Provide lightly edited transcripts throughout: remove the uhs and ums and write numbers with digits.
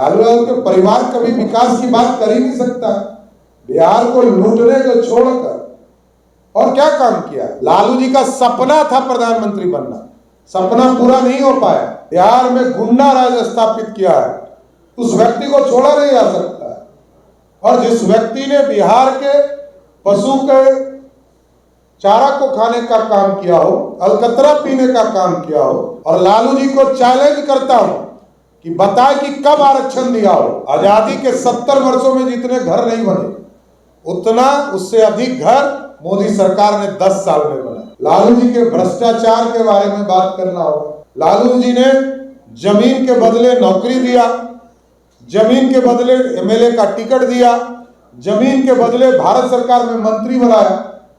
लालू यादव के परिवार कभी विकास की बात कर ही नहीं सकता। बिहार को लूटने को छोड़कर और क्या काम किया। लालू जी का सपना था प्रधानमंत्री बनना, सपना पूरा नहीं हो पाया। बिहार में गुंडा राज स्थापित किया है, उस व्यक्ति को छोड़ा नहीं जा सकता। और जिस व्यक्ति ने बिहार के पशु के चारा को खाने का काम किया हो, अलकतरा पीने का काम किया हो, और लालू जी को चैलेंज करता हूं कि बताए कि कब आरक्षण दिया हो। आजादी के 70 वर्षों में जितने घर नहीं बने, उतना उससे अधिक घर मोदी सरकार ने 10 साल में बनाया। लालू जी के भ्रष्टाचार के बारे में बात करना होगा। लालू जी ने जमीन के बदले नौकरी दिया, जमीन के बदले एमएलए का टिकट दिया, जमीन के बदले भारत सरकार में मंत्री बनाया।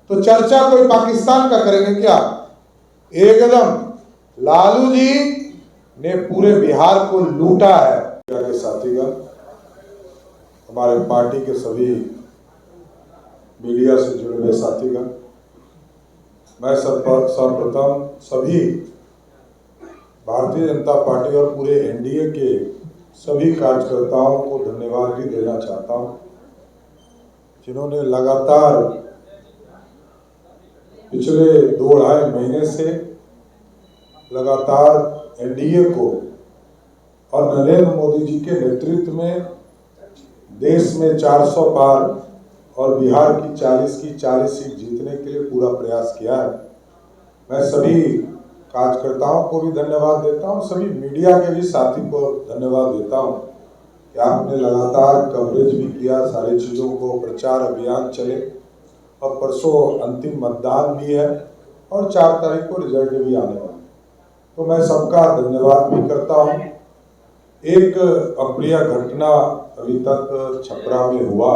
तो चर्चा कोई पाकिस्तान का करेंगे क्या? एकदम लालू जी ने पूरे बिहार को लूटा है। के साथीगण, हमारे पार्टी के सभी मीडिया से जुड़े हुए साथीगण, मैं सर्वप्रथम सभी भारतीय जनता पार्टी और पूरे एनडीए के सभी कार्यकर्ताओं को धन्यवाद भी देना चाहता हूं, जिन्होंने लगातार पिछले 2-2.5 महीने से लगातार एनडीए को और नरेंद्र मोदी जी के नेतृत्व में देश में 400 पार और बिहार की 40 सीट जीतने के लिए पूरा प्रयास किया है। मैं सभी कार्यकर्ताओं को भी धन्यवाद देता हूं, सभी मीडिया के भी साथी को धन्यवाद देता हूं कि आपने लगातार कवरेज भी किया, सारी चीज़ों को, प्रचार अभियान चले, और परसों अंतिम मतदान भी है और 4 तारीख को रिजल्ट भी आने वाला। तो मैं सबका धन्यवाद भी करता हूं। एक अप्रिय घटना अभी तक छपरा में हुआ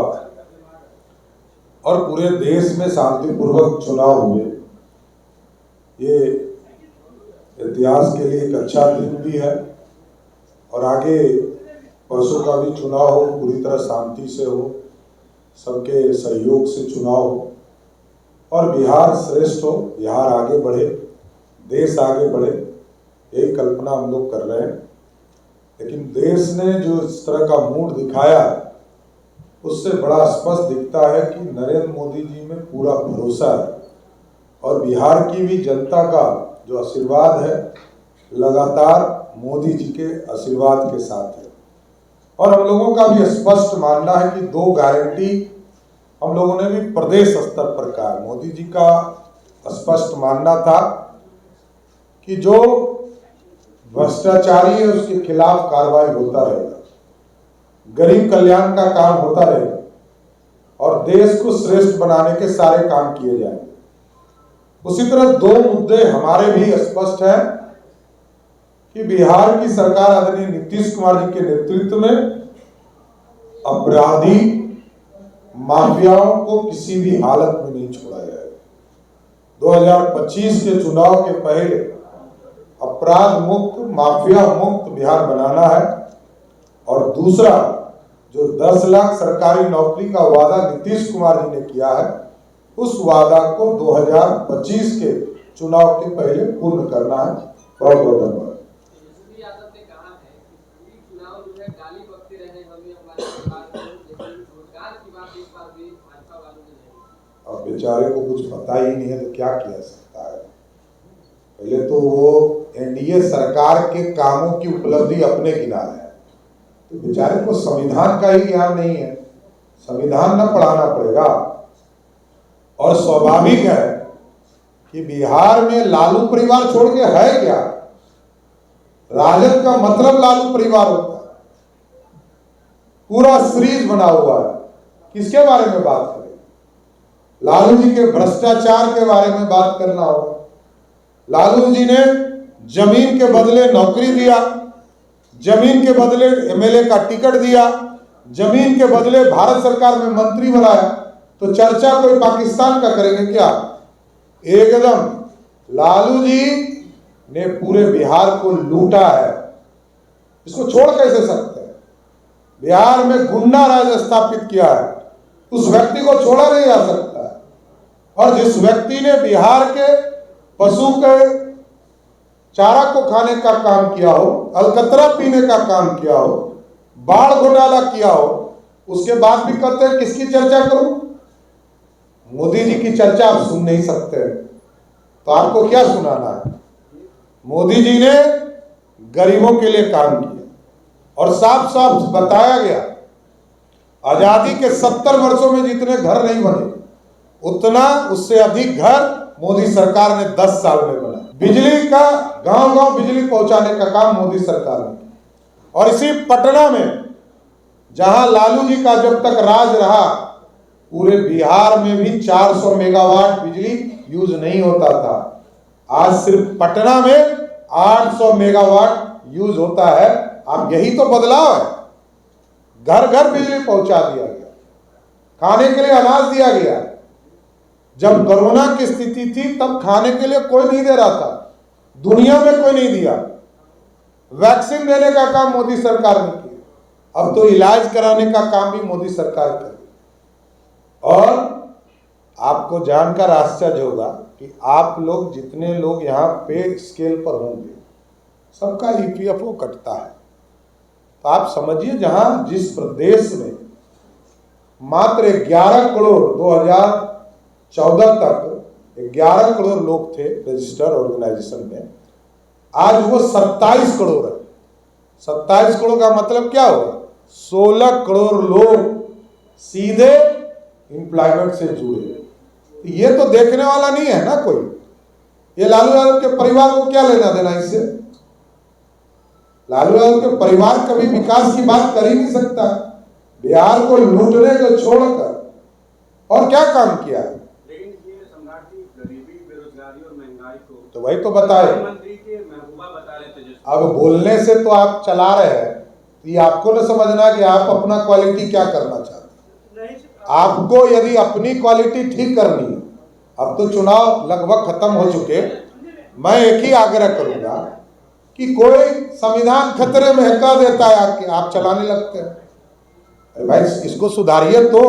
और पूरे देश में शांतिपूर्वक चुनाव हुए, ये इतिहास के लिए एक अच्छा दिन भी है। और आगे परसों का भी चुनाव हो, पूरी तरह शांति से हो, सबके सहयोग से चुनाव हो और बिहार श्रेष्ठ हो, बिहार आगे बढ़े, देश आगे बढ़े, यही कल्पना हम लोग कर रहे हैं। लेकिन देश ने जो इस तरह का मूड दिखाया, उससे बड़ा स्पष्ट दिखता है कि नरेंद्र मोदी जी में पूरा भरोसा है और बिहार की भी जनता का जो आशीर्वाद है लगातार मोदी जी के आशीर्वाद के साथ है। और हम लोगों का भी स्पष्ट मानना है कि 2 गारंटी हम लोगों ने भी प्रदेश स्तर पर कहा है। मोदी जी का स्पष्ट मानना था कि जो भ्रष्टाचारी है उसके खिलाफ कार्रवाई होता रहेगा, गरीब कल्याण का काम होता रहेगा और देश को श्रेष्ठ बनाने के सारे काम किए जाएंगे। उसी तरह 2 मुद्दे हमारे भी स्पष्ट हैं कि बिहार की सरकार आदरणीय नीतीश कुमार जी के नेतृत्व में अपराधी माफियाओं को किसी भी हालत में नहीं छोड़ा जाएगा। 2025 के चुनाव के पहले अपराध मुक्त, माफिया मुक्त बिहार बनाना है। और दूसरा, जो 10 लाख सरकारी नौकरी का वादा नीतीश कुमार जी ने किया है, उस वादा को 2025 के चुनाव के पहले पूर्ण करना है। बहुत बहुत धन्यवाद। अब बेचारे को कुछ पता ही नहीं है तो क्या किया सकता है। पहले तो वो एनडीए सरकार के कामों की उपलब्धि अपने किनारे है, तो बेचारे को संविधान का ही ज्ञान नहीं है, संविधान न पढ़ाना पड़ेगा। और स्वाभाविक है कि बिहार में लालू परिवार छोड़ के है क्या? राजद का मतलब लालू परिवार होता है, पूरा सीरीज बना हुआ है। किसके बारे में बात करें? लालू जी के भ्रष्टाचार के बारे में बात करना होगा। लालू जी ने जमीन के बदले नौकरी दिया, जमीन के बदले एमएलए का टिकट दिया, जमीन के बदले भारत सरकार में मंत्री बनाया। तो चर्चा कोई पाकिस्तान का करेंगे क्या? एकदम लालू जी ने पूरे बिहार को लूटा है, इसको छोड़ कैसे सकते हैं? बिहार में गुंडा राज स्थापित किया है, उस व्यक्ति को छोड़ा नहीं जा सकता। और जिस व्यक्ति ने बिहार के पशु के चारा को खाने का काम किया हो, अलकतरा पीने का काम किया हो, बाढ़ घोटाला किया हो, उसके बाद भी कहते हैं किसकी चर्चा करूं? मोदी जी की चर्चा आप सुन नहीं सकते, तो आपको क्या सुनाना है? मोदी जी ने गरीबों के लिए काम किया और साफ साफ बताया गया, आजादी के 70 वर्षों में जितने घर नहीं बने, उतना उससे अधिक घर मोदी सरकार ने 10 साल में बनाया। बिजली का गांव गांव बिजली पहुंचाने का काम मोदी सरकार ने किया। और इसी पटना में जहां लालू जी का जब तक राज रहा, पूरे बिहार में भी 400 मेगावाट बिजली यूज नहीं होता था। आज सिर्फ पटना में 800 मेगावाट यूज होता है। अब यही तो बदलाव है। घर घर बिजली पहुंचा दिया गया, खाने के लिए अनाज दिया गया। जब कोरोना की स्थिति थी तब खाने के लिए कोई नहीं दे रहा था, दुनिया में कोई नहीं दिया। वैक्सीन देने का काम मोदी सरकार ने किया। अब तो इलाज कराने का काम भी मोदी सरकार कर रही। और आपको जानकर आश्चर्य होगा कि आप लोग जितने लोग यहाँ पे स्केल पर होंगे, सबका ईपीएफओ कटता है। तो आप समझिए, जहां जिस प्रदेश में मात्र 11 करोड़ 2014 तक 11 करोड़ लोग थे रजिस्टर ऑर्गेनाइजेशन में, आज वो 27 करोड़ है। 27 करोड़ का मतलब क्या होगा? 16 करोड़ लोग सीधे एम्प्लॉयमेंट से जुड़े। ये तो देखने वाला नहीं है ना कोई। ये लालू यादव के परिवार को क्या लेना देना इससे? लालू यादव के परिवार कभी विकास की बात कर ही नहीं सकता। बिहार को लूटने को छोड़कर और क्या काम किया है? लेकिन ये सम्राट जी, गरीबी, बेरोजगारी और महंगाई को तो वही तो बताए, प्रधानमंत्री के महबूबा बता रहे थे। अब बोलने से तो आप चला रहे हैं, ये आपको न समझना कि आप अपना क्वालिटी क्या करना चाहते हैं। आपको यदि अपनी क्वालिटी ठीक करनी है, अब तो चुनाव लगभग खत्म हो चुके, मैं एक ही आग्रह करूंगा कि कोई संविधान खतरे में हका देता है कि आप चलाने लगते हैं। अरे भाई, इसको सुधारिए तो।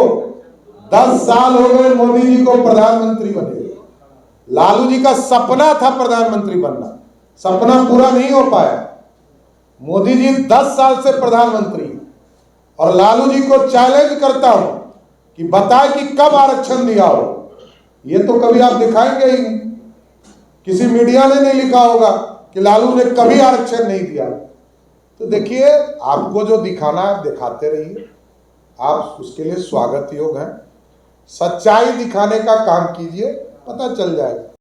10 साल हो गए मोदी जी को प्रधानमंत्री बने। लालू जी का सपना था प्रधानमंत्री बनना, सपना पूरा नहीं हो पाया। मोदी जी 10 साल से प्रधानमंत्री, और लालू जी को चैलेंज करता हूं कि बताए कि कब आरक्षण दिया हो। ये तो कभी आप दिखाएंगे ही नहीं। किसी मीडिया ने नहीं लिखा होगा कि लालू ने कभी आरक्षण नहीं दिया। तो देखिए, आपको जो दिखाना है दिखाते रहिए, आप उसके लिए स्वागत योग हैं। सच्चाई दिखाने का काम कीजिए, पता चल जाएगा।